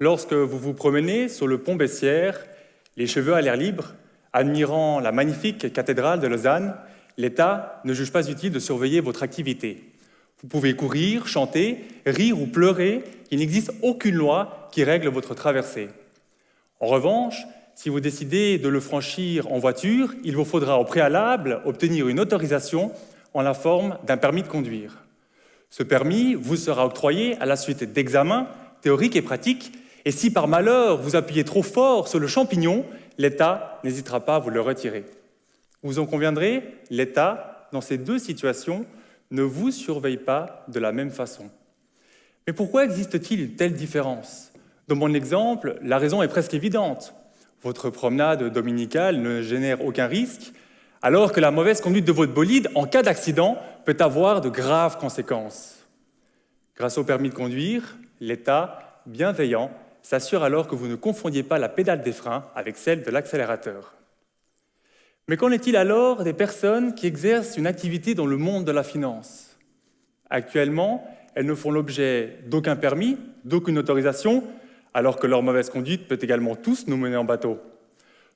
Lorsque vous vous promenez sur le pont Bessières, les cheveux à l'air libre, admirant la magnifique cathédrale de Lausanne, l'État ne juge pas utile de surveiller votre activité. Vous pouvez courir, chanter, rire ou pleurer, il n'existe aucune loi qui règle votre traversée. En revanche, si vous décidez de le franchir en voiture, il vous faudra au préalable obtenir une autorisation en la forme d'un permis de conduire. Ce permis vous sera octroyé à la suite d'examens théoriques et pratiques, et si par malheur vous appuyez trop fort sur le champignon, l'État n'hésitera pas à vous le retirer. Vous en conviendrez, l'État, dans ces deux situations, ne vous surveille pas de la même façon. Mais pourquoi existe-t-il une telle différence? Dans mon exemple, la raison est presque évidente. Votre promenade dominicale ne génère aucun risque, alors que la mauvaise conduite de votre bolide, en cas d'accident, peut avoir de graves conséquences. Grâce au permis de conduire, l'État, bienveillant, s'assure alors que vous ne confondiez pas la pédale des freins avec celle de l'accélérateur. Mais qu'en est-il alors des personnes qui exercent une activité dans le monde de la finance? Actuellement, elles ne font l'objet d'aucun permis, d'aucune autorisation, alors que leur mauvaise conduite peut également tous nous mener en bateau.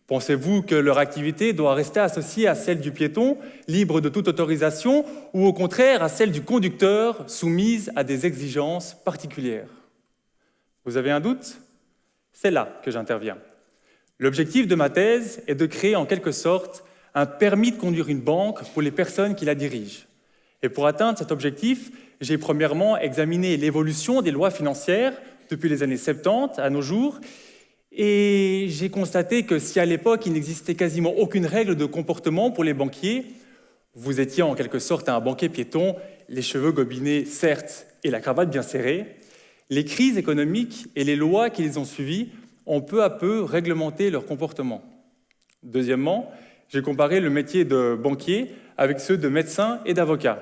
Pensez-vous que leur activité doit rester associée à celle du piéton, libre de toute autorisation, ou au contraire à celle du conducteur, soumise à des exigences particulières? Vous avez un doute? C'est là que j'interviens. L'objectif de ma thèse est de créer en quelque sorte un permis de conduire une banque pour les personnes qui la dirigent. Et pour atteindre cet objectif, j'ai premièrement examiné l'évolution des lois financières depuis les années 70 à nos jours, et j'ai constaté que si à l'époque il n'existait quasiment aucune règle de comportement pour les banquiers, vous étiez en quelque sorte un banquier piéton, les cheveux gobinés certes et la cravate bien serrée, les crises économiques et les lois qui les ont suivies ont peu à peu réglementé leur comportement. Deuxièmement, j'ai comparé le métier de banquier avec ceux de médecin et d'avocat.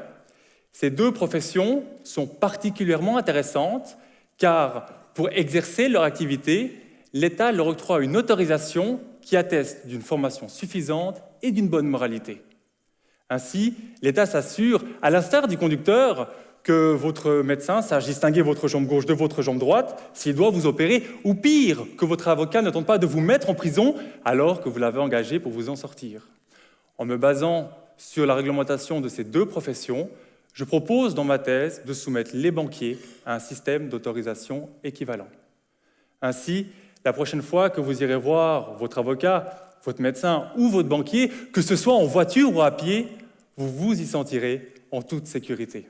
Ces deux professions sont particulièrement intéressantes car pour exercer leur activité, l'État leur octroie une autorisation qui atteste d'une formation suffisante et d'une bonne moralité. Ainsi, l'État s'assure, à l'instar du conducteur, que votre médecin sache distinguer votre jambe gauche de votre jambe droite s'il doit vous opérer, ou pire, que votre avocat ne tente pas de vous mettre en prison alors que vous l'avez engagé pour vous en sortir. En me basant sur la réglementation de ces deux professions, je propose dans ma thèse de soumettre les banquiers à un système d'autorisation équivalent. Ainsi, la prochaine fois que vous irez voir votre avocat, votre médecin ou votre banquier, que ce soit en voiture ou à pied, vous vous y sentirez en toute sécurité.